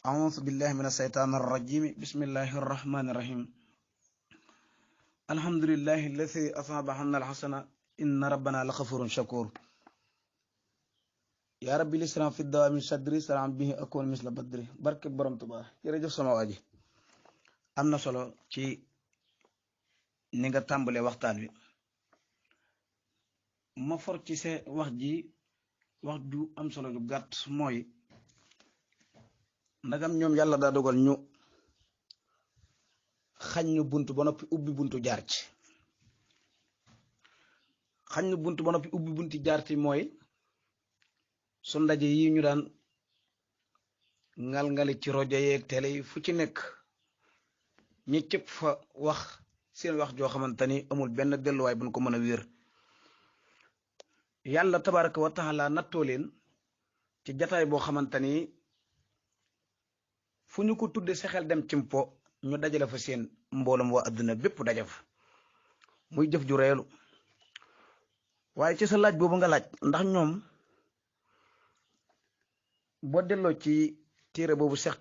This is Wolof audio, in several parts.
أعوذ بالله من الشيطان الرجيم بسم الله الرحمن الرحيم الحمد لله الذي أصاب عنا الحسنة إن ربنا لغفور شكور يا ربي الإسلام في الدوام صدري سلام به أكون مثل بدري barke borom Tuubaa jërëjëf sama waa ji am na solo ci ni nga tàmbalee waxtaan wi ma for ci sa wax ju am solo ju gàtt mooy ndagam ñoom yàlla daa dogal ñu xañ ñu bunt ba noppi ubbi buntu jaar ci xañ ñu bunt ba noppi ubbi bunti jaar ci mooy su ndaje yi ñu daan ngal-ngali ci rajo yeeg télé yi fu ci nekk ñi cëpp fa wax seen wax joo xamante ni amul benn delluwaay bu ñu ko mën a wér yàlla tabaraka wa taala nattoo leen ci jataay boo xamante ni fu ñu ko tudde sa xel dem cimpo ñu dajale fa seen mbooloom waa adduna bépp daje fa muy jëf ju reelu waaye ci sa laaj boobu nga laaj ndax ñoom boo delloo ci téere boobu Cheikh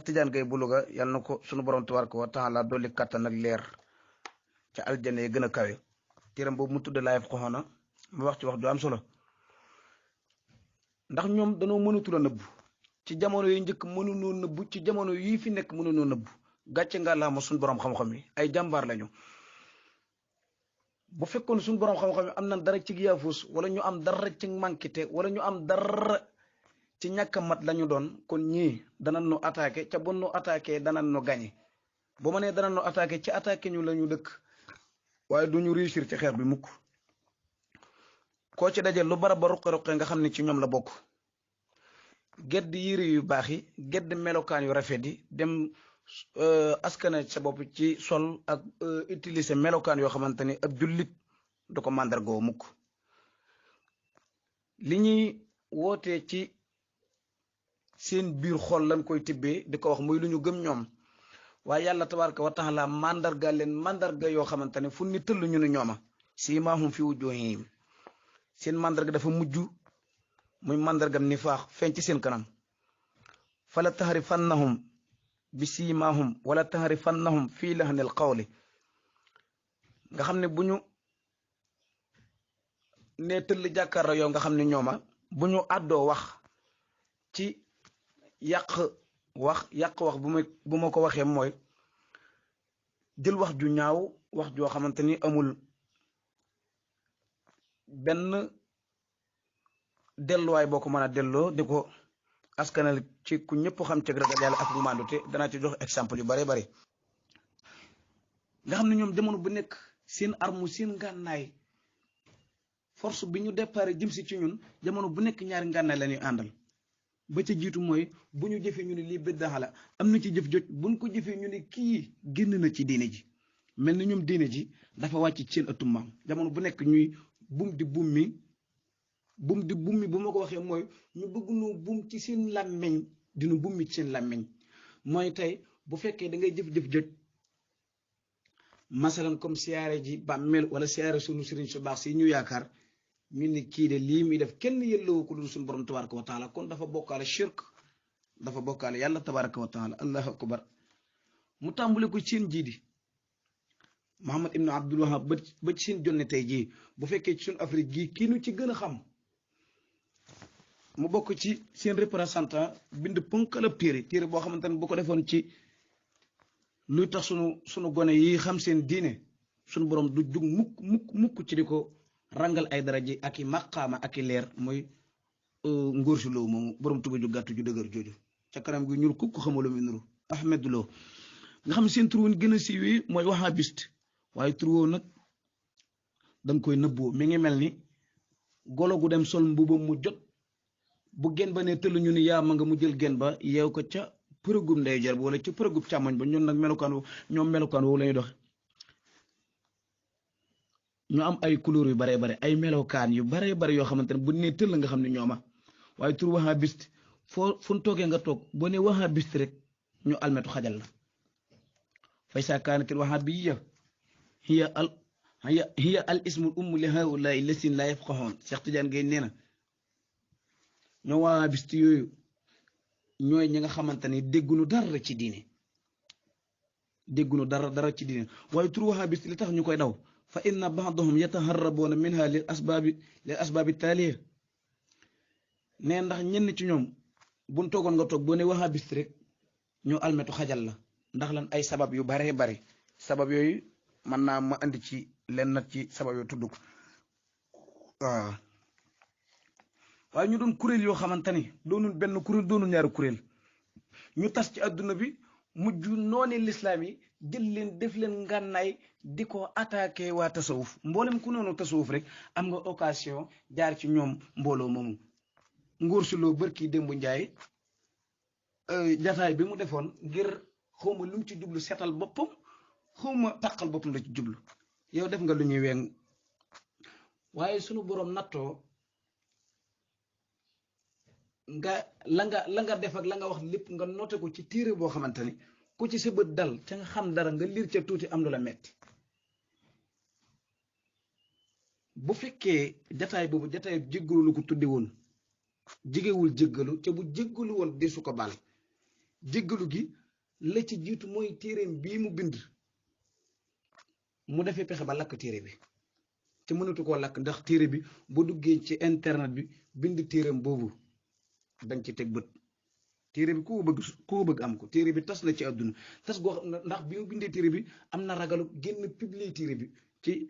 Tidiane Gueye bu Louga yàlla na ko sunu borom tabaraka wa taala dolli kàttan ak leer ca aljana yi gën a kawe téeram boobu mu tudde laayef xoxona mu wax ci wax ju am solo ndax ñoom dañoo mënatul a nëbbu ci jamono yi njëkk mënunoo nëbbu ci jamono yii fi nekk mënunoo nëbbu gàcce nga la ma suñ borom xam-xam yi ay jàmbaar lañu bu fekkoon suñ borom xam-xam yi am na dara ci yaafus wala ñu am dara ci manquité wala ñu am dara ci ñàkk mat lañu doon kon ñii danañ nu attaqué ca bu nu attaqué danañ nu gañe bu ma nee danañ nu attaqué ci attaqué ñu lañu dëkk waaye du ñu réussir ci xeex bi mukk koo ci daje lu bara ba ruqe-ruqe nga xam ne ci ñoom la bokk gedd yére yu baax yi gedd melokaan yu rafet yi dem askana sa bopp ci sol ak utiliser melokaan yoo xamante ni ab jullit du ko màndargoo mukk li ñuy wootee ci seen biir xol lañ koy tibbee di ko wax muy lu ñu gëm ñoom waaye yàlla tabaraka wa taala mandarga leen mandarga yoo xamante ne fu ni tëll ñu ne ñooma siimaahum fi wujuuhihim seen mandarga dafa mujj muy mandargam nifaax feeñ ci seen kanam fala tahrifannahum bi siimaahum wala tahrifannahum fii lahnil qawli nga xam ne bu ñu nee tëll jàkkaarloo yow nga xam ne ñooma bu ñu àddoo wax ci yàq wax bu ma ko waxee mooy jël wax ju ñaaw wax joo xamante ni amul benn delluwaay boo ko mën a delloo di ko askanal ci ku ñëpp xam ci ragal yàlla ak maandute danaa ci jox exemple yu bare bare nga xam ne ñoom jamono bu nekk seen arme seen ngànnaay force bi ñu départ jëm si ci ñun jamono bu nekk ñaari ngànnaay la ñuy àndal ba ca jiitu mooy bu ñu jëfee ñu ne lii biddaa la am na ci jëf jot buñ ko jëfee ñu ne kii génn na ci diine ji mel na ñoom diine ji dafa wàcc ci seen ëttum maam jamono bu nekk ñuy bum di bum mi bu ma ko waxee mooy ñu bëgg nu bum ci seen làmmeñ dinu bum mi ci seen làmmeñ mooy tey bu fekkee da ngay jëf-jëf jot masalan comme siyaare ji bàmmeel wala siyaare sunu sëriñ su baax si ñu yaakaar ñu ni kii de lii muy def kenn yelloo ko dul suñu borom tabaraka wa taala kon dafa bokkaale shirk dafa bokkaale yàlla tabaraka wa taala allahu akbar mu tàmbale ko seen jiidi Muhammad ibnu Abdul Wahab ba ci seen jonne tey jii bu fekkee ci suñu Afrique gii kii nu ci gën a xam mu bokk ci seen représentant bind pënkalab téere boo xamante ne bu ko defoon ci luy tax sunu gone yi xam seen diine suñu borom du jug mukk ci di ko rangal ay daraji ak i maqaama ak i leer mooy ngóor si loo moomu borom tuba ju gàtt ju dëgër jooju ca kanam gi ñuul kukk xamalu mi nuru Ahmed Lo nga xam seen tur woon gën a siiwee mooy wahabiste waaye tur woo nag danga koy nëbboo mi ngi mel ni golo gu dem sol mbubam mu jot bu gen ba ne tëll ñu ni yaa ma nga mu jël gen ba yeew ko ca përëgub ndeyjoor ba wala ca përëgub càmmoñ ba ñoom nag melokaan woowu la ñuy doxe ñu am ay couleur yu bare bare ay melokaan yu bare bare yoo xamante ne bu ne tëll nga xam ne ñooma waaye tur wahabiste fu ñu toogee nga toog boo ne wahabiste rek ñu almetu xajal la fay saa kaanatil wahabiyya hiya al ismul umm li haulaai lasin laa yafqahoon Cheikh Tidiane Gueye nee na ñoo wahabiste yooyu ñooy ñi nga xamante ni déggunu dara ci diine déggunu dara ci diine waaye tur wahabist li tax ñu koy daw fa inna ba'dahum yataharrabuuna minha lil asbaabi taaliya ne ndax ñenn ci ñoom buñ toogoon nga toog boo ne wahabist rek ñu almetu xajal la ndax lan ay sabab yu baree bari sabab yooyu mën naa ma andi ci leen nag ci sabab yooyu tudd ko waaw waaye ñu doon kuréel yoo xamante ni doonul benn kuréel doonul ñaari kuréel ñu tas ci adduna bi mujj noone lislaam yi jël leen def leen ngànnaay di ko attaqué waa tasawuf mboolem ku noonu tasawuf rek am nga occasion jaar ci ñoom mbooloo moomu ngóor si loo bërki démb njaay jataay bi mu defoon ngir xawma lu mu ci jublu setal boppam xawma taqal boppam la ci jublu yow def nga lu ñuy weng waaye sunu boroom nattoo la nga def ak la nga wax lépp nga noté ko ci téere boo xamante ni ku ci sa bët dal ca nga xam dara nga liir ca tuuti am lu la metti bu fekkee jataay boobu jataay jéggalu lu ko tudde woon jigéewul jéggalu te bu jéggalu woon desu ko baal jéggalu gi la ci jiitu mooy téereem bii mu bind mu defee pexe ba lakk téere bi te mënatu koo lakk ndax téere bi bu duggee ci internet bi bind téereem boobu dañ ci teg bët téere bi ku ko bëgg am ko téere bi tas na ci àdduna tas goo xam ndax bi mu bindee téere bi am na ragalu génn publier téere bi ci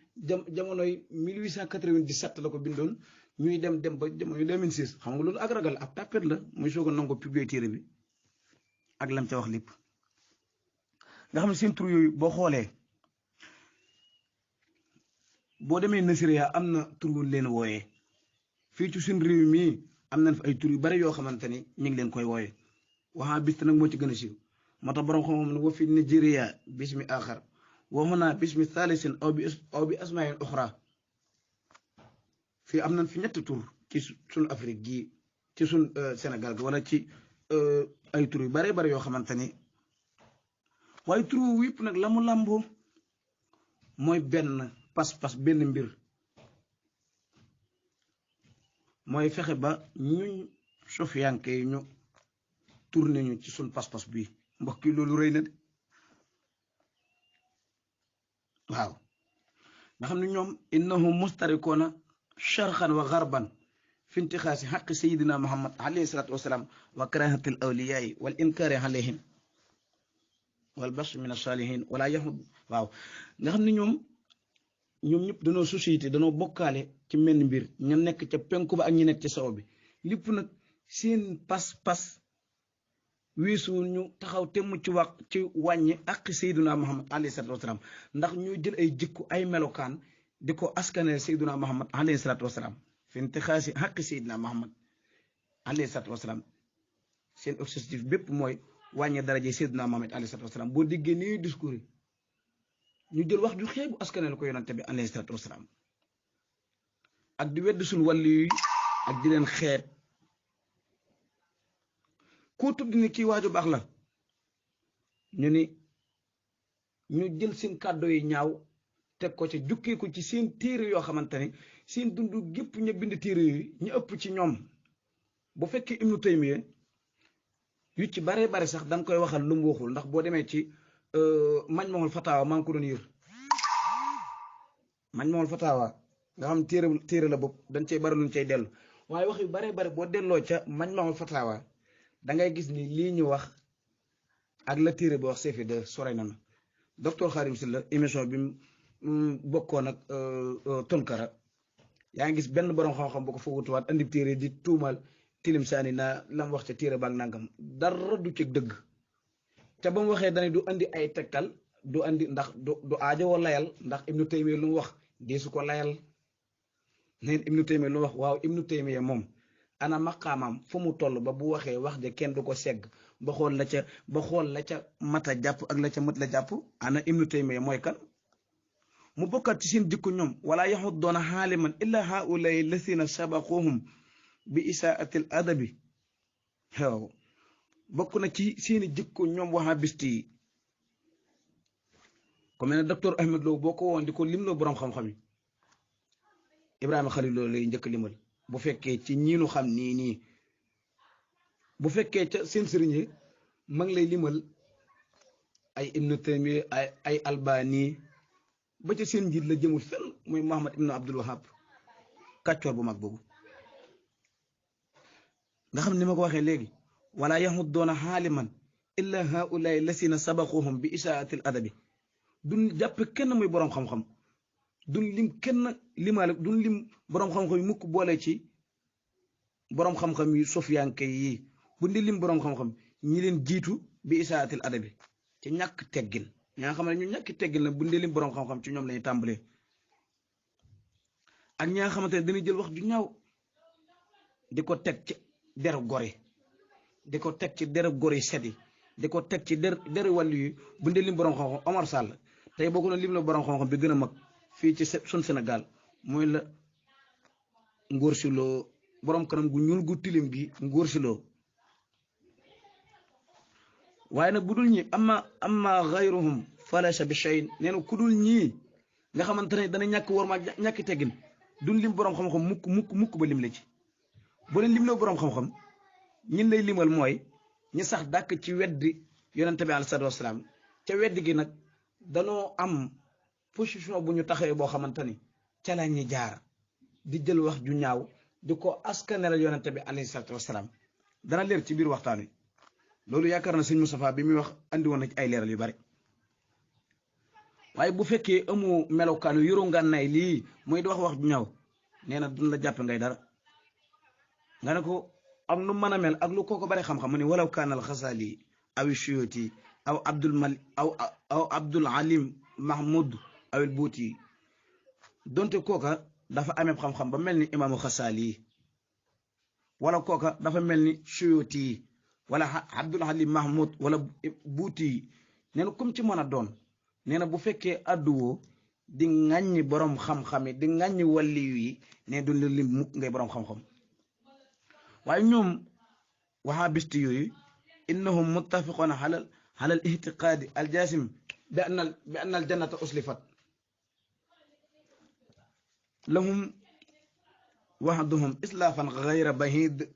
jamonoy 1897 la ko bindoon ñuy dem ba jamonoy 2006 xam nga loolu ak ragal ab tàppet la muy soog a nangu publier téere bi ak lam ca wax lépp nga xam ne seen tur yooyu boo xoolee boo demee Nasiriya am na tur wu leen wooyee fii ci suñ réew mii am nañ fa ay tur yu bari yoo xamante ni ñu ngi leen koy wooyee wahabist nag moo ci gën a siiw moo tax borom xam-xam ne wa fi Nigeria bismi axar wa huna bismi thalisin aw bi asmain uxra fii am nañ fi ñetti tur ci suñ Afrique gii ci suñ Sénégal gi wala ci ay tur yu bari bari yoo xamante ni waaye tur wu yëpp nag la mu làmboo mooy benn pas-pas benn mbir mooy fexe ba ñuñ sofiyanke yi ñu tourné ñu ci suñ pas-pas bii mbokk yi loolu rëy na de waaw nga xam ne ñoom innahum mustarikoona sharqan wa garban fi intixaasi xaqi sayidina muhammad alayhi salatu wasalaam wa karahati al awliyaayi wal inkaari alayhim wal bas min asalihin wala yaxud waaw nga xam ne ñoom ñëpp danoo société danoo bokkaale ci menn mbir ña nekk ca penku ba ak ñi nekk ci saw bi lépp nag seen pas-pas weesu ñu taxaw te mu ci wax ci wàññi ak sayduna muhammad alayhi salatu wasalaam ndax ñu jël ay jikko ay melokaan di ko askaneel sayduna muhammad alayhi salatu wasalaam fi intixaasi xaqi sayduna muhammad alayhi salatu wasalaam seen objectif bépp mooy wàññi daraje sayduna muhammad alayhi salatu wasalaam boo diggee ni discours ñu jël wax ju xeebu askaneel ko yonante bi alayhi salatu wasalaam ak di wedd suñ wàllu yi ak di leen xeet koo tudd ni kii waaju baax la ñu ni ñu jël seen kàddu yi ñaaw teg ko ci jukkee ko ci seen téere yoo xamante ni seen dund gépp ña bind téere yooyu ñu ëpp ci ñoom bu fekkee Ibnu Taymiya yu ci bare bare sax dañ koy waxal lu mu waxul ndax boo demee ci Majmuul Fatawa maa ngi ko doon yër Majmuul Fatawa nga xam téere la bopp dañ cey bari luñ cay dellu waaye wax yu bare bare boo delloo ca Majmuul Fatawa da ngay gis ni lii ñu wax ak la téere bi wax seefi de sore na na docteur Khadim Sylla émission bi bokkoon ak Tonkara yaa ngi gis benn borom xam-xam bu ko fa wutuwaat andi téere di tuumal tilim saani naa lam wax ca téere baag nangam dara du ci dëgg te ba mu waxee dane du andi ay tegtal du andi ndax du aajowoo layal ndax Ibnu Taymiya lu mu wax deesu ko layal neen Ibnu Taymiya lu mu wax waaw Ibnu Taymiya moom ana maqaamam fu mu toll ba bu waxee wax ja kenn du ko segg ba xool la ca mat a jàpp ak la ca mat la jàpp ana Ibnu Taymiya mooy kan mu bokkat ci seen jikko ñoom wala yaxuddoona xaaliman illa haulay lasina sabaquhum bi isaatil adabi waaw bokk na ci seeni jikko ñoom wahabisti yi ku mel ne docteur Ahmed Lo boo ko woon di ko limloo boroom xam-xam yi Ibrahima Khalil Lo lay njëkk limal bu fekkee ci ñiinu xam nii bu fekkee ca seen sëriñ ma ngi lay limal ay Ibnu Taymiya ay Albani ba ca seen njiit la jëmul fenn muy Muhammad ibnu Abdul Wahab kàccoor bu mag boobu nga xam ni ma ko waxee léegi wala yahuddoona xaaliman illa haulaay lasina sabaquhum bi isaatil adabi duñ jàppe kenn muy boroom xam-xam duñ lim kenn limaale duñ lim boroom xam-xam yi mukk boole ci boroom xam-xam yi sofiyanke yi bu ndi lim boroom xam-xam ñi leen jiitu bi isaatil adabi ci ñàkk teggin ñaa nga xam ne ñu ñàkki teggin la bu ndi lim boroom xam-xam ci ñoom lañuy tàmbalee ak ñaa nga xamante ne dañuy jël wax ju ñaaw di ko teg ci deru gor yi di ko teg ci deru gor yi set yi di ko teg ci deru wàllu yi bu ndi lim boroom xam-xam Omar Sall tey boo ko doon lim la boroom xam-xam bi gën a mag fii ci sun Sénégal mooy la Ngor Siloo boroom kanam gu ñuul gu tilim gi Ngor Siloo waaye nag bu dul ñi amma xayruhum falaysa bi shay nee na ku dul ñii nga xamante ne dana ñàkk war ma ñàkki teggin duñ lim boroom xam-xam mukk ba lim la ci boo leen lim la boroom xam-xam ñin lay limal mooy ñi sax dàkk ci weddi yonente bi alayhi salaatu wasalaam ca weddi gi nag danoo am position bu ñu taxawee boo xamante ni ca la ñi jaar di jël wax ju ñaaw di ko askanel yonente bi alayhi salaatu wasalaam dana leer ci biir waxtaan wi loolu yaakaar na sëñ Moustapha bi muy wax andi woon na ci ay leeral yu bari waaye bu fekkee amoo melokaan yu yoroo ngànnaay lii mooy di wax ju ñaaw nee na duñ la jàppe ngay dara nga ne ko am nu mën a mel ak lu kooko bari xam-xam mu ne walaw kaanal xasaali aw Suyuti aw Abdul Alim Mahmoud awil Buuti donte kooka dafa amee xam-xam ba mel ni imaamu xasaali wala kooka dafa mel ni Suyuti wala Abdul Halim Mahmoud wala Buuti nee na comme ci mën a doon nee na bu fekkee adduwoo di ŋàññi boroom xam-xam yi di ŋàññi wàlliyu yi ne du lim mukk ngay boroom xam-xam waaye ñoom wahabisti yooyu innahum muttafiquna ala al ihtiqaadi al jasim bi anna al jannata uslifat lahum wahduhum islafan ghayra bahid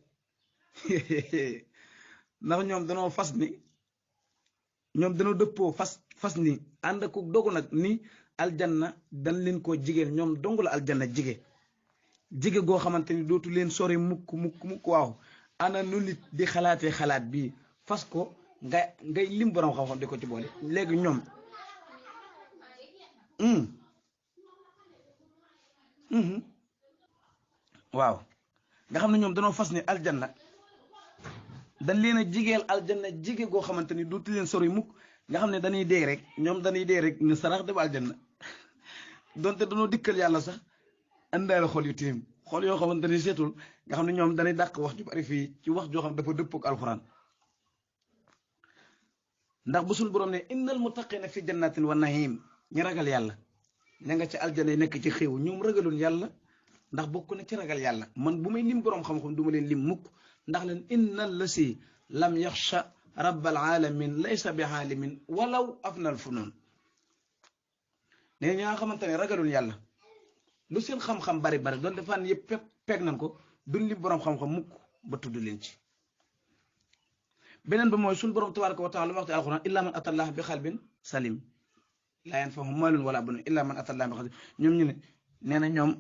ndax ñoom danoo fas ni ñoom danoo dëppoo fas ni ànd ak dogu nag ni aljanna dañ leen koo jigéen ñoom dong la aljanna jige goo xamante ni dootu leen sori mukk waaw ana nu nit di xalaatee xalaat bii fas ko ngay lim borom xam-xam di ko ci boole léegi ñoom waaw nga xam ne ñoom danoo fas ni aljanna dañ leen a jigeel aljanna jige goo xamante ni dootu leen sori mukk nga xam ne dañuy dee rek ñoom dañuy dee rek ne sarax dem aljanna donte dañoo dikkal yàlla sax andaale xol yu tiim xol yoo xamante ni seetul nga xam ne ñoom dañuy dàq wax ju bari fii ci wax joo xam dafa dëppook alxuraan ndax bu suñu borom ne innal muttaqina fi jannatin wa nahim ñi ragal yàlla ña nga ci aljana yi nekk ci xéew ñoom ragalun yàlla ndax bokk na ci ragal yàlla man bu may lim borom xam-xam du ma leen lim mukk ndax leen innal lasi lam yaxsha rabbal alamin laysa bi aalimin walaw afnal funun ne ñi nga xamante ne ragalun yàlla lu seen xam-xam bari doon defaan yëpp peeg nañ ko duñ lim borom xam-xam mukk ba tudd leen ci beneen ba mooy suñ borom tabaraka wa taala waxte alquran illa man atallah bi xalbin salim laa yanfahu maalun wala banun illa man atallah bi xalbin ñoom ñu ne nee na ñoom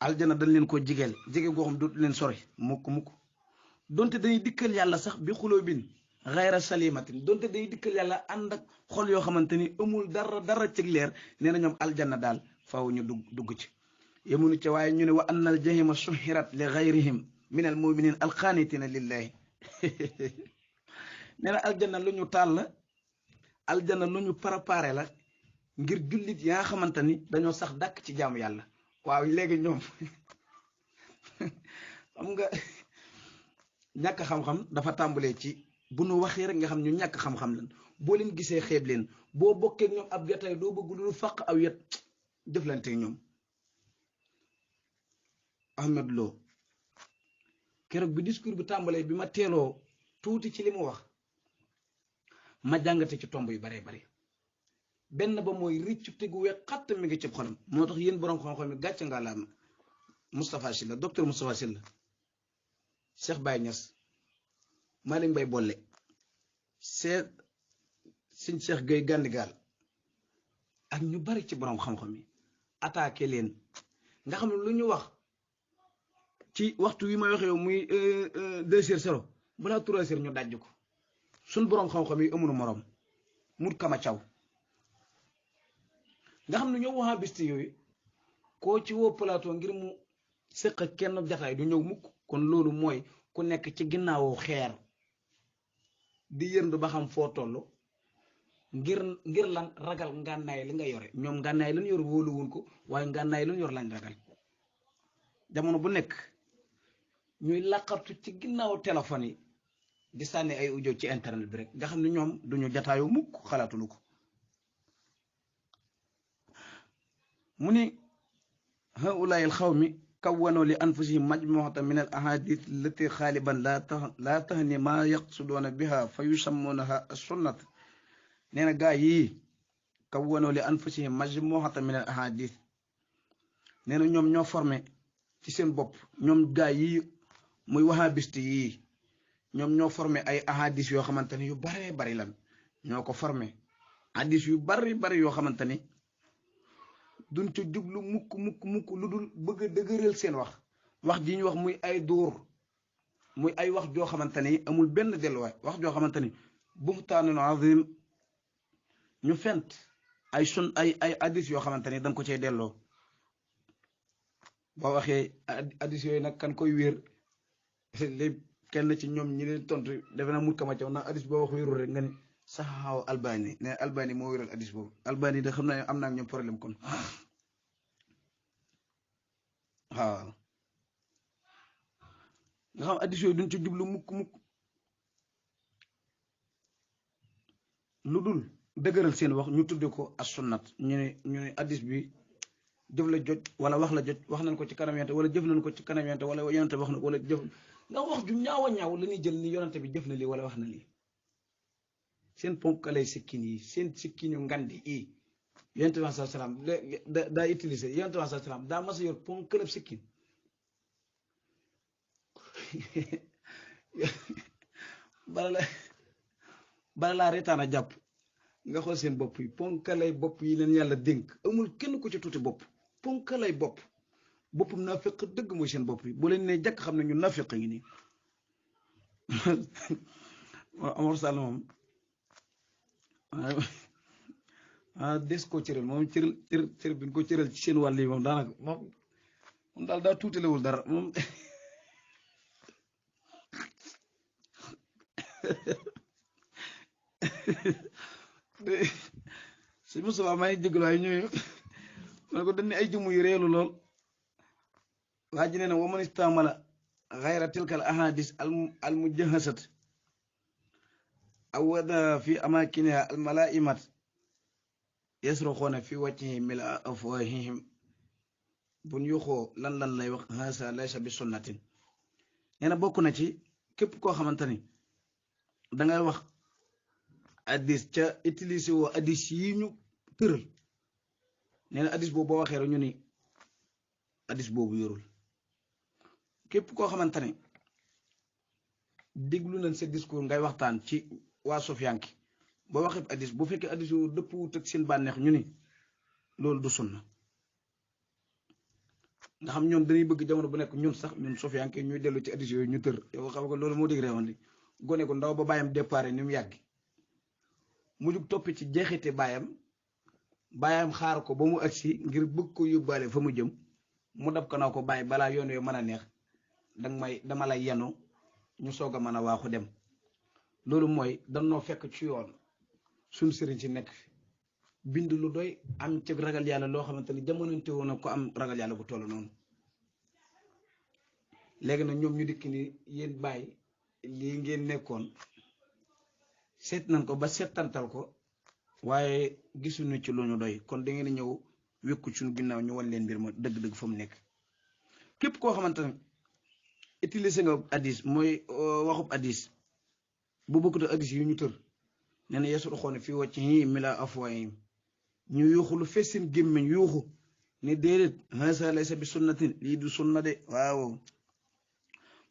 aljana dañ leen koo jigeel jige goo xam dootu leen sori mukk donte dañuy dikkal yàlla sax bi xulóobin xayra salimatin donte dañuy dikkal yàlla ànd ak xol yoo xamante ni amul dara cig leer nee na ñoom aljanna daal faaw ñu dugg ci yemunu ca waaye ñu ne wa anna al jahima suxirat li gayrihim min al muminin alqaanitina lillahi nee na aljanna lu ñu taal la aljanna lu ñu préparé la ngir jullit yaa xamante ni dañoo sax dàkk ci jaamu yàlla waaw léegi ñoom xam nga ñàkk xam-xam dafa tàmbalee ci bu nu waxee rek nga xam ñu ñàkk xam-xam lan boo leen gisee xeeb leen boo bokkee ñoom ab jataay doo bëgg lu fàq aw yet jëflante ñoom Ahmed Lo keroog bi discours bi tàmbalee bi ma teeloo tuuti ci li mu wax ma jàngate ci tomb yu baree bari benn ba mooy riccu tegu weex xatt mi ngi ci xolam moo tax yéen borom xam-xam mi gàcce nga laam Moustapha Sylla docteur Moustapha Sylla Cheikh Baye Niass Malick Mbaye bolle seet Sëñ Cheikh Gueye Gandigal ak ñu bari ci borom xam-xam yi attaqué leen nga xam ne lu ñu wax ci waxtu wi may waxee yow muy 2h00 balaa 3h ñu dajj ko suñ borom xam-xam yi amunu morom mut kama caw nga xam ne ñoo wahabiste yooyu koo ci woo plateau ngir mu sëq kenn jataay du ñëw mukk kon loolu mooy ku nekk ci ginnaawu xeer di yërndu ba xam foo toll ngir lan ragal ngànnaay li nga yore ñoom ngànnaay lañ yor wóoluwun ko waaye ngànnaay lañ yor lañ ragal jamono bu nekk ñuy laqartu ci ginnaaw téléphone yi di sànni ay audio ci internet bi rek nga xam ne ñoom duñu jataayu mukk xalaatunu ko mu ni haulaay al xawmi kawwanoo li anfusihim majmuatan min al ahadith allati xaaliban laa tahni maa yaqsuduuna biha fa yusammuunaha sunnat nee na gaa yii kawwanoo li anfusihim majmuatan min al ahadith nee na ñoom ñoo formé ci seen bopp ñoom gaa yii muy wahabiste yii ñoom ñoo formé ay ahadis yoo xamante ni yu baree bari lan ñoo ko formé hadis yu bari yoo xamante ni duñ ca jublu mukk lu dul bëgg a dëgëral seen wax ji ñu wax muy ay dóor muy ay wax joo xamante ni amul benn delluwaay wax joo xamante ni buxtaanun azim ñu fent ay hadis yoo xamante ni dañ ko cay delloo boo waxee hadis yooyu nag kan koy wéer léegi kenn ci ñoom ñi leen tontu defe naa mut kama caw ndax hadis boo wax wéerul rek nga ni saxaaw albani ne albani moo wéral hadis boobu albani da xam naa am naa ñoom problème kon waaw nga xam hadis yooyu duñ ci jublu mukk lu dul dëgëral seen wax ñu tudde ko as sunnat ñu ne hadis bi jëf la jot wala wax la jot wax nañ ko ci kanam yonent wala jëf nañ ko ci kanam yonent wala yonent wax na wala jëf nga wax ju ñaaw a ñaaw la ñuy jël ni yonent bi jëf na lii wala wax na lii seen ponkalay sikkin yi seen sikkin yu ngandi yi yonent bi sallallahu alayhi wasallam daa utilisé yonent bi sallallahu alayhi wasallam daa mas a yor ponkalab sikkin bala laa reetaan a jàpp nga xool seen bopp yi ponkalay bopp yi leen yàlla dénk amul kenn ku ci tuuti bopp ponkalay boppum naafiq dëgg mooy seen bopp yi boo leen ne jàkk xam ne ñu naafiq ngi nii waaw Amar Sall moom des koo cëral moom cër bi ñu ko cëral ci seen wàll yi moom daanaka moom daal daa tuutalewul dara moom sëñ Moustapha maa ngi jégalu waaye ñooyu man ko dañ ne ay jëmm yu reelu lool waa ji nee na wa man istamala xayra tilka al ahadis al mujahasat aw wada fi amakiniha al malaimat yasruxoona fi wajhihi mila afwahihim buñ yuxoo lan lay wax hasa laysa bi sunnatin nee na bokk na ci képp koo xamante ni dangay wax hadis ca utiliser woo hadis yi ñu tëral nee na hadis boobu boo waxee rek ñu ni hadis boobu yorul képp koo xamante ne déglu nañ sa discours ngay waxtaan ci waa Sofianki boo waxee hadis bu fekkee hadis yu dëpp wut ak seen bànneex ñu ni loolu du sunna nga xam ñoom dañuy bëgg jamono bu nekk ñun sax ñun Sofianki ñuy dellu ci hadis yooyu ñu tër yow xam nga loolu moo dégg réewandi gone ko ndaw ba bàyyam départ ni mu yàgg mu jug topp ci jeexite bàyyam xaar ko ba mu agsi ngir bëgg ko yóbbaale fa mu jëm mu dab ko naa ko bàyyi balaa yoon yooyu mën a neex dama lay yenu ñu soog a mën a waaxu dem loolu mooy danoo fekk ci yoon suñ sëriñ si nekk bind lu doy am ci ragal yàlla loo xamante ni jamonante woon ko am ragal yàlla bu toll noonu léegi nag ñoom ñu dikk ni yéen bàyyi lii ngeen nekkoon seet nañ ko ba seetantal ko waaye gisuñu ci lu ñu doy kon da ngeen ñëw wékku suñu ginnaaw ñu wan leen mbir ma dëgg-dëgg fa mu nekk képp koo xamante ne utiliser nga hadis mooy waxub hadis bu bokkut hadis yu ñu tër nee na yesul xoone fii wàcc yi mila afwaayim ñu yuuxu lu fees seen gémmiñ yuuxu ne déedéet hasa laysa bi sunnatin lii du sunna de waaw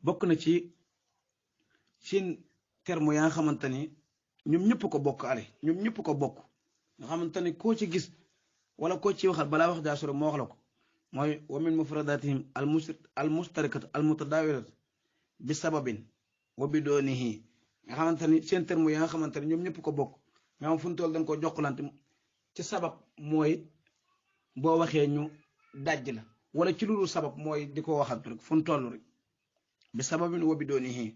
bokk na ci seen terme yaa nga xamante ni ñoom ñëpp ko bokk ale ñoom ñëpp ko bokk nga xamante ni koo ci gis wala koo ci waxal balaa wax jaasoro moo wax la ko mooy wa min mufradatihim al mustarikat al mutadawilat bi sababin wa bi doonihi nga xamante ni seen terme yaa nga xamante ni ñoom ñëpp ko bokk nga xam fu ñu toll dañ ko jokkalante ci sabab mooy boo waxee ñu dajj la wala ci loolu sabab mooy di ko waxat rek fu ñu toll rek bi sababin wa bi doonihi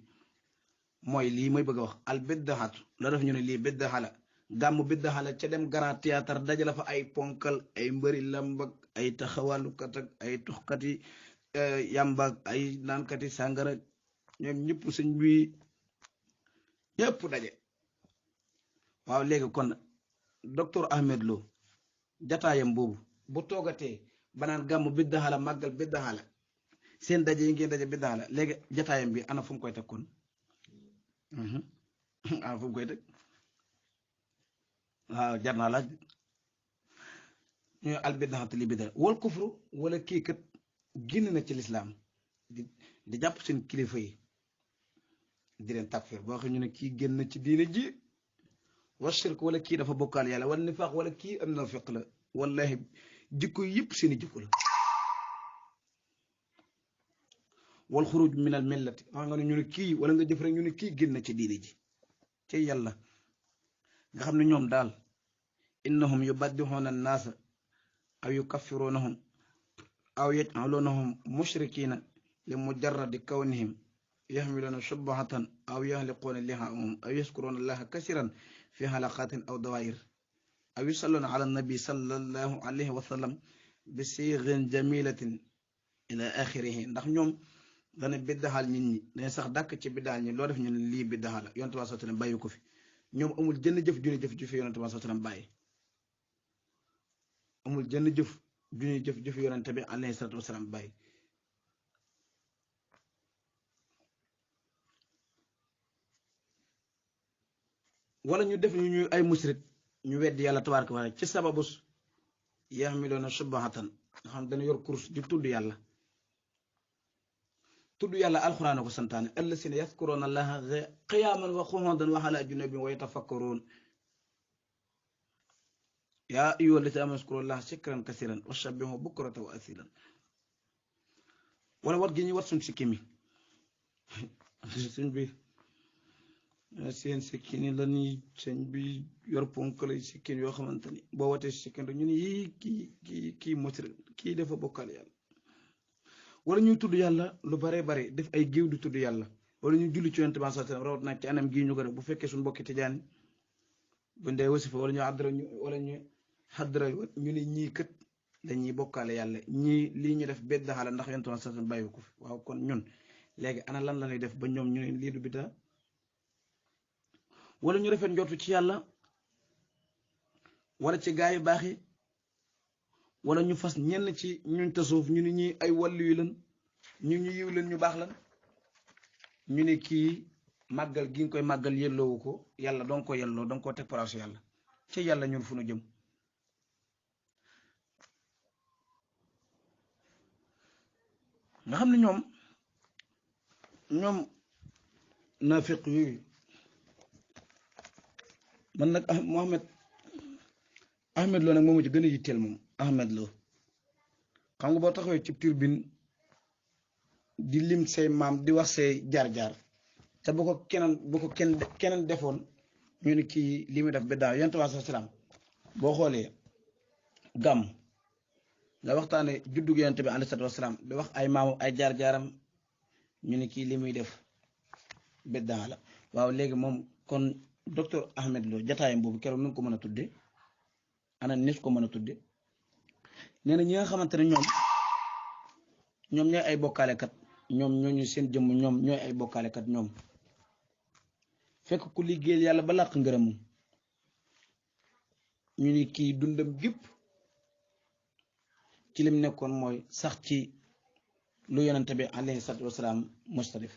mooy lii mooy bëgg a wax al biddaxatu la def ñu ne lii biddaxa la gàmm biddaxa la ca dem grand théâtre dajala fa ay ponkal ay mbëri lambak ay taxawalukat ak ay tuxkati yambak ay naankati sàngara ñoom ñëpp sëñ bi ñëpp daje waaw léegi kon docteur Ahmed Lo jataayam boobu bu toogatee banaan gàmm biddaxa la màggal biddaxa la seen daje yi ngeen daje biddaxa la léegi jataayam bi ana fu mu koy teg kon ana fu mu koy teg waaw jar naa laaj ñooy albiddaxatu li bidda wal kufru wala kii kat génn na ci lislaam di jàpp seen kilifa yi di leen takfir boo xam ñu ne kii génn na ci diine ji wa shirk wala kii dafa bokkaal yàlla wala nifaax wala kii am nafiq la wallahi jikko yëpp seeni jikko la wal xuruj min al millati wax nga ne ñu ne kii wala nga jëf rek ñu ne kii génn na ci diine ji ci yàlla nga xam ne ñoom daal innahum yubaddixuuna annaasa aw yukaffiruunahum aw yajcaluunahum mushrikiina li mujarradi kawnihim yaxmiluuna shubhatan aw yaxliquuna lihaahum aw yaskuruuna allaha kasiran fi xalaqaatin aw dawaayir aw yusalluuna ala nabi sallallahu alayhi wa sallam bi siixin jamilatin ila axirihi ndax ñoom dana biddaxal nit ñi dañ sax dàkk ci biddaal ñi loo def ñu ne lii biddaxal la yonent bi sallam bàyyi ko fi ñoom amul jënn jëf juni jëf ju fi yonent bi sallam bàyyi amul jënn jëf juni jëf ju fi yonent bi alayhi salaatu wasalaam bàyyi wala ñu def ñu ay musrik ñu weddi yàlla tabaaraka wa taala ci sababus yaxmiluuna shubhatan nga xam dana yor course di tudd yàlla tudd yàlla alxuraan ko santaane allasina yaskuruuna allaha qiyaaman wa qu'uudan wa alaa junubihim wa yatafakkaruun yaa ayyuha llaziina aamanuu uzkuru llaha zikran kasiiran wa sabbihuuhu bukratan wa asiilan wala wat gi ñuy wat suñ sikki mi suñ bi seen sikkin yi la ñuy sëñ bi yor ponkalay sikkin yoo xamante ni boo watee sikkin rek ñu ne yii kii mosri kii dafa bokkal yàlla wala ñuy tudd yàlla lu bare bare def ay géew di tudd yàlla wala ñu julli ci yonent bi sallallahu alayhi wasallam rawat nag ci anam gii ñu ko def bu fekkee suñu mbokki tijaan bu ndee wasifa wala ñu àddara wala ñu xaddara ñu ne ñii kët dañuy bokkaale yàlla ñii lii ñu def beddaxala ndax yonent bi sallallahu alayhi wasallam bàyyi ko fi waaw kon ñun léegi ana lan la ñuy def ba ñoom ñu ne lii du biddaa wala ñu rafet njortu ci yàlla wala ci gaa yu baax yi wala ñu fas ñenn ci ñuñ tasawuf ñu ne ñi ay wàllu yu lan ñu yiw leen ñu baax lan ñu ne kii màggal gi nga koy màggal yelloowu ko yàlla danga ko yelloo danga ko teg place yàlla ci yàlla ñun fu nu jëm nga xam ne ñoom naafiq yooyu man nag Ahmed Lo nag moom ci gën a yitteel moom Ahmed Lo xam nga boo taxawee ci turbine di lim say maam di wax say jaar-jaar te bu ko keneen defoon ñu ne kii li muy def ba daaw yonent bi salaam boo xoolee gàmm nga waxtaane juddug yonent bi alayhi salaatu wasalaam di wax ay maamu ay jaar-jaaram ñu ne kii li muy def ba daaw la waaw léegi moom kon docteur Ahmed Lo jataayam boobu keroog nu ko mën a tudde ana nis ko mën a tudde nee na ñi nga xamante ne ñoom ñooy ay bokkaalekat ñoom ñooñu seen jëmm ñoom ñooy ay bokkaalekat ñoom fekk ku liggéeyal yàlla ba làq ngërëm ñu ni kii dundam gépp ci lim nekkoon mooy sax ci lu yonente bi alayhi salaatu wasalaam mustadif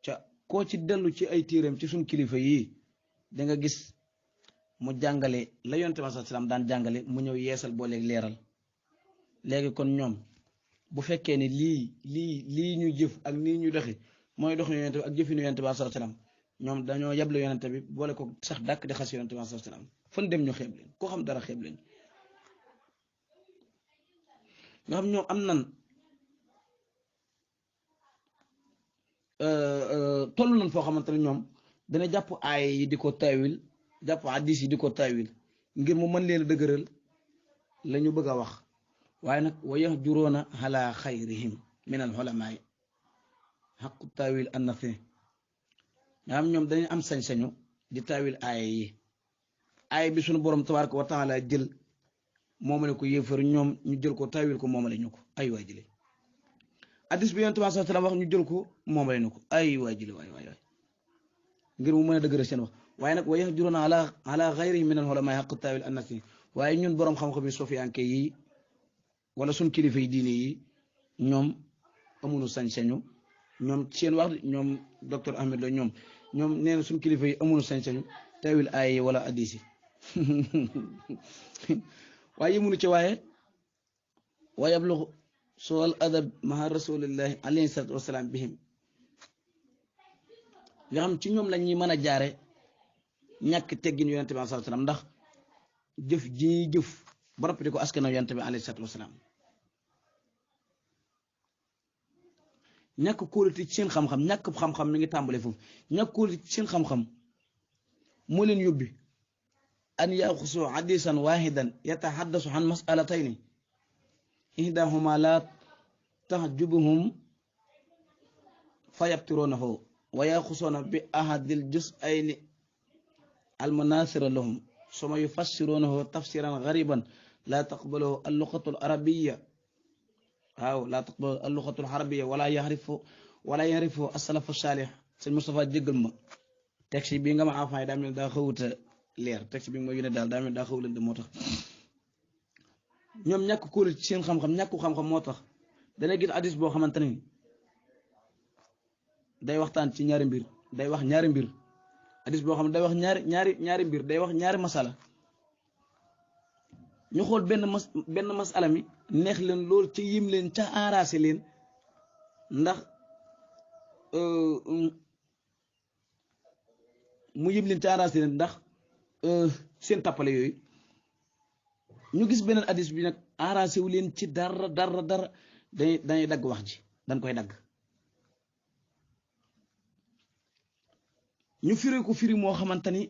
ca koo ci dellu ci ay téeram ci suñ kilifa yii da nga gis mu jàngale la yonente bi salaam daan jàngale mu ñëw yeesal booleeg leeral léegi kon ñoom bu fekkee ne lii ñu jëf ak nii ñu doxi mooy dox yonent bi ak jëfinu yonent bi sallallahu alayhi wasallam ñoom dañoo yable yonent bi boole ko sax dàkk di xas yonent bi sallallahu alayhi wasallam fan dem ñu xeeb leen koo xam dara xeeb leen nga xam ñoom am nan toll nañ foo xamante ne ñoom dana jàpp aay yi di ko taawil jàpp hadis yi di ko taawil ngir mu mën leen a dëgëral la ñu bëgg a wax waaye nag wa yahjuruuna ala xayrihim min al ulamaay xaqu taawil annafi nga xam ñoom dañuy am sañ-sañu di taawil aaya yi aaya bi suñu borom tabaraka wa taala jël moomale ko yéefar ñoom ñu jël ko taawil ko moomale ñu ko ay waay jële hadis bi yonent bi sallallahu alayhi wasallam wax ñu jël ko moomale ñu ko ay waay jële waay ngir mu mën a dëgëral seen wax waaye nag wa yahjuruuna ala xayrihim min al ulamaay xaqu taawil annafi waaye ñun borom xam-xam yi sofiyanke yi wala suñ kilifa yi diine yi ñoom amuñu sañ-sañu ñoom seen wax ñoom docteur Ahmed Lo ñoom nee na suñ kilifa yi amuñu sañ-sañu tawil aay yi wala hadis yi waaye yëmunu ci waaye wa yablugu suul adab maha rasulillahi alayhi salatu wasalaam bihim nga xam ci ñoom la ñuy mën a jaare ñàkk teggin yonente bi sallallahu alayhi wasallam ndax jëf ji jëf ba noppi di ko askana yonente bi alayhi salatu wasalaam ñàkk kóolute ci seen xam-xam ñàkk xam-xam mi ngi tàmbale foofu ñàkk kóolute ci seen xam-xam moo leen yóbbi an yaxusu hadisan wahidan yataxaddasu an masalatayni ihdahuma la taxjubuhum fa yabtirunahu wa yaxusuuna bi ahadil jusayni almunasira lahum suma yufassirunahu tafsiran gariban la taqbaluhu alluqatu alarabiya waaw laa taqbalu alluqatu alarabiya wala yarifu asalafu saalih sëñ Moustapha jéggal ma texte bi nga ma enfant yi daa mel daa xawuta leer texte bi nga ma yónnee daal daa mel daa xaw lënd moo tax ñoom ñàkk kóolu ci seen xam-xam ñàkku xam-xam moo tax dana gis hadis boo xamante ni day waxtaan ci ñaari mbir day wax ñaari mbir hadis boo xam ne day wax ñaari mbir day wax ñaari masala ñu xool benn masala mi neex leen loolu ca yim leen ca enragé leen ndax mu yim leen ca enragé leen ndax seen tappale yooyu ñu gis beneen hadis bi nag enragé wu leen ci dara dañuy dagg wax ji dañ koy dagg ñu firi ko firi moo xamante ni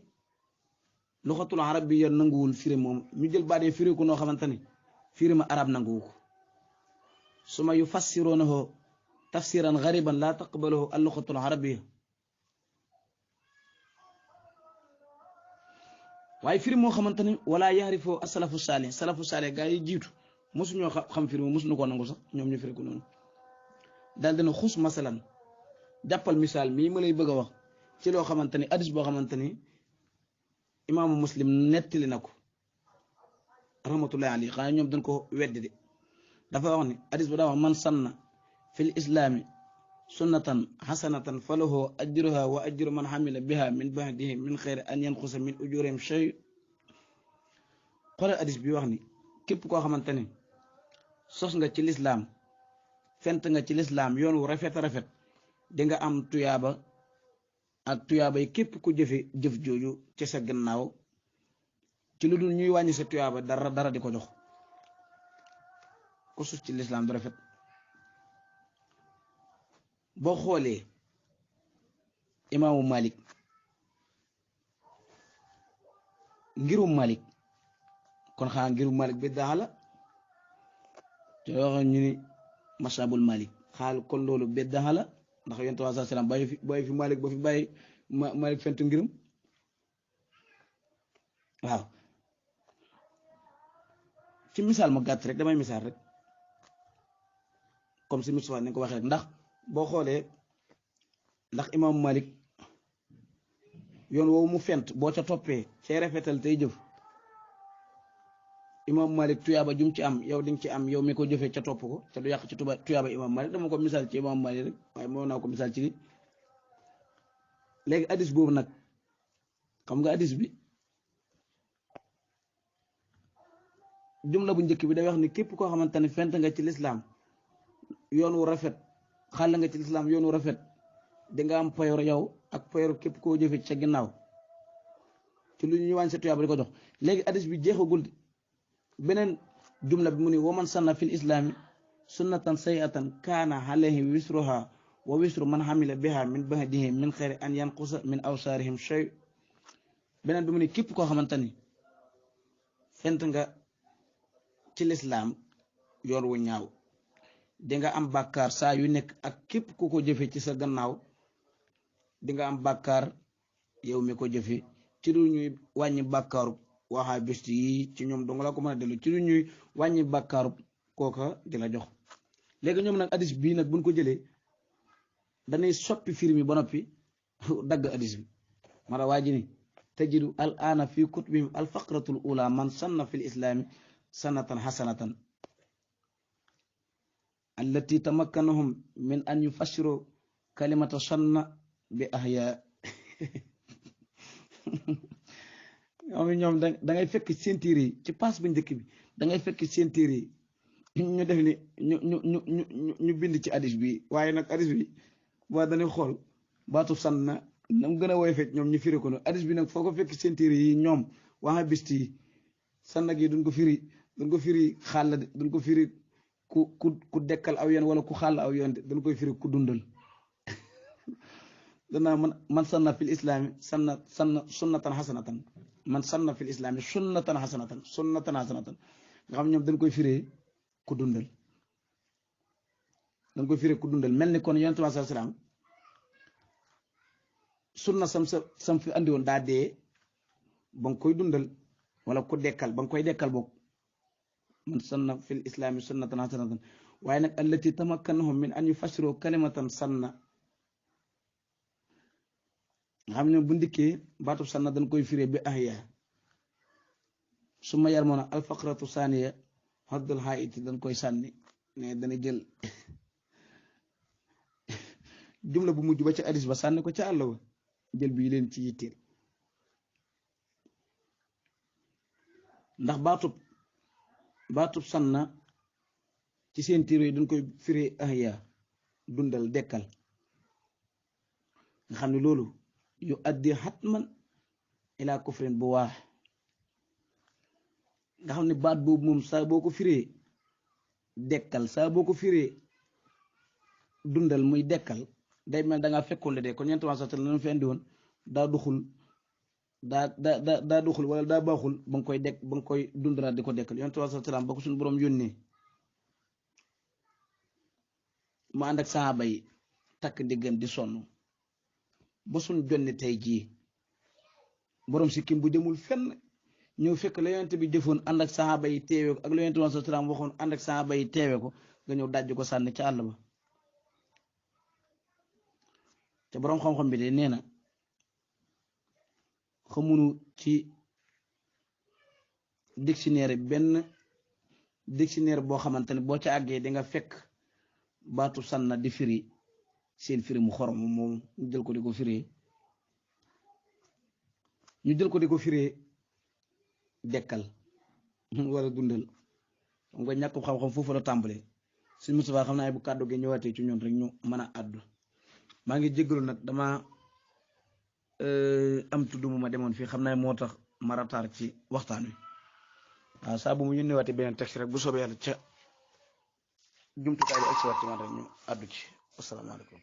luxatul arabiyya nanguwul firi moom ñu jël baat yi firi ko noo xamante ni firi ma arab nanguwu ko suma yufassirunahu tafsiran gariban la taqbaluhu al-luxatul arabiyya waaye firi moo xamante ni wala yaarifu as-salafu saalih gaa yi jiitu mosuñoo xam firi moom mosuñu ko nangu sax ñoom ñu firi ko noonu daal dina xus masalan jàppal misaal mii ma lay bëgg a wax ci loo xamante ni hadis boo xamante ni imaamu muslim nettali na ko rahmatullahi alayhi xanaa ñoom dañ ko weddi de dafa wax ni hadis ba daa wax man sanna fil islaami sunnatan xasanatan falahu ajruha wa ajru man xamila biha min ba'dihi min xeyri an yanqusa min ujurihim shay xoolal hadis bi wax ni képp koo xamante ni sos nga ci lislaam fent nga ci lislaam yoon wu rafet di nga am tuyaaba ak tuyaaba yi képp ku jëfe jëf jooju ci sa gannaaw ci lu dul ñuy wàññi sa tuyaaba dara di ko jox ku sus ci lislaam du rafet boo xoolee imaamu Malik ngirum Malik kon xanaa ngirum Malik bi daa la te wax ñu ni masabul Malik xaal kon loolu bi daa la ndax yonent bi sallallahu alayhi wasallam bàyyi fi Malik ba fi bàyyi Malik fentu ngirum waaw ci misaal ma gàtt rek damay misaal rek comme si Moustapha ni ko waxee rek ndax boo xoolee ndax imaamu Malik yoon woowu mu fent boo ca toppee cay rafetal tey jëf imaamu Malik tuyaaba jum ci am yow di nga ci am yow mi ko jëfee ca topp ko ca du yàq ci tuyaaba imaamu Malik dama ko misaal ci imaamu Malik rek waaye moo naa ko misaal ci li léegi hadis boobu nag xam nga hadis bi jumla bu njëkk bi day wax ni képp koo xamante ne fent nga ci lislaam yoon wu rafet xàll nga ci lislaam yoon wu rafet di nga am payoor yow ak payoor képp koo jëfe ca ginnaaw ci lu ñu wàññi sa tuyaaba di ko jox léegi hadis bi jeexagul beneen jumla bi mu ni waman sanna fil islami sunnatan sayatan kaana alayhi wisruha wa wisru man hamila biha min ba'dihi min xayri an yanqusa min awsaarihim shay beneen bi mu ni képp koo xamante ni fent nga ci lislaam yoon wu ñaaw di nga am bàkkaar saa yu nekk ak képp ku ko jëfe ci sa gannaaw di nga am bàkkaar yow mi ko jëfe ci lu ñuy wàññi bàkkaaru wahabist yi ci ñoom dong la ko mën a dellu ci lu ñuy wàññi bàkkaaru kooka di la jox léegi ñoom nag hadis bii nag buñ ko jëlee danay soppi firi mi ba noppi dagg hadis bi mara waa ji ni tajidu al aana fi kutubihim al faqratul ula man sanna fi l islami sanatan hasanatan allati tamakkanahum min an yufassiru kalimata sanna bi ahya ñoom da ngay fekk seen téere yi ci pass bu njëkk bi da ngay fekk seen téere yi ñu def ni ñu bind ci hadis bi waaye nag hadis bi boo dañuy xool baatu sanna nam gën a woy fekk ñoom ñu firi ko noonu hadis bi nag foo ko fekk seen téere yi ñoom wahabist yi sanna gi duñ ko firi xaal duñ ko firi ku dekkal aw yoon wala ku xaal aw yoon dañ koy firi ku dundal danaa man sanna fil islami sunnatan hasanatan man sanna fil islami sunnatan hasanatan nga xam ñoom dañ koy firee ku dundal mel ni kon yonent bi sallallahu alayhi wasallam sunna sam fi andi woon daa dee ba nga koy dundal wala ku dekkal ba nga koy dekkal boog man sanna fil islami sunnatan hasanatan waaye nag allati tamakkanahum min an yufassiru kalimatan sanna nga xam ne bu ndikkee baatu sanna dañ koy firee bi ahya su ma yar moon alfaqratu saaniya haddul haiti dañ koy sànni ne dana jël jumla bu mujj ba ca hadis ba sànni ko ca àll ba jël bi leen ci yitteel ndax baatub sanna ci seen téere yi dañ koy firee ahya dundal dekkal nga xam ne loolu yu addi hatman ila kufrin bu waax nga xam ne baat boobu moom saa boo ko firee dekkal saa boo ko firee dundal muy dekkal day mel da ngaa fekkoon le de kon ñeent waa sax lañu fi indi woon daa duxul wala daa baaxul ba nga koy dundalaat di ko dekkal yonent waa sax ba ko suñu borom yónnee mu ànd ak saxaaba yi takk ndiggan di sonn ba suñ jonni tey jii borom sikkim bu demul fenn ñëw fekk la yonent bi jëfoon ànd ak saxaaba yi teewe ko ak la yonent bi salaam waxoon ànd ak saxaaba yi teewe ko nga ñëw dajj ko sànni ca àll ba te borom xam-xam bi de nee na xamunu ci benn dictionnaire boo xamante ne boo ca àggee di nga fekk baatu sanna di firi seen firi mu xorom moom ñu jël ko di ko firee dekkal wala dundal xam nga ñàkk xam-xam foofu la tàmbalee suñ Moustapha xam naa bu kàddu gi ñëwaatee ci ñun rek ñu mën a àddu maa ngi jéggalu nag dama am tudd mu ma demoon fii xam naa moo tax ma retard ci waxtaan wi waaw saa bu mu ñu ñëwaatee beneen texte rek bu soobee yàlla ca jumtukaay bi ak si waat ci man rek ñu àddu ci asalaamaaleykum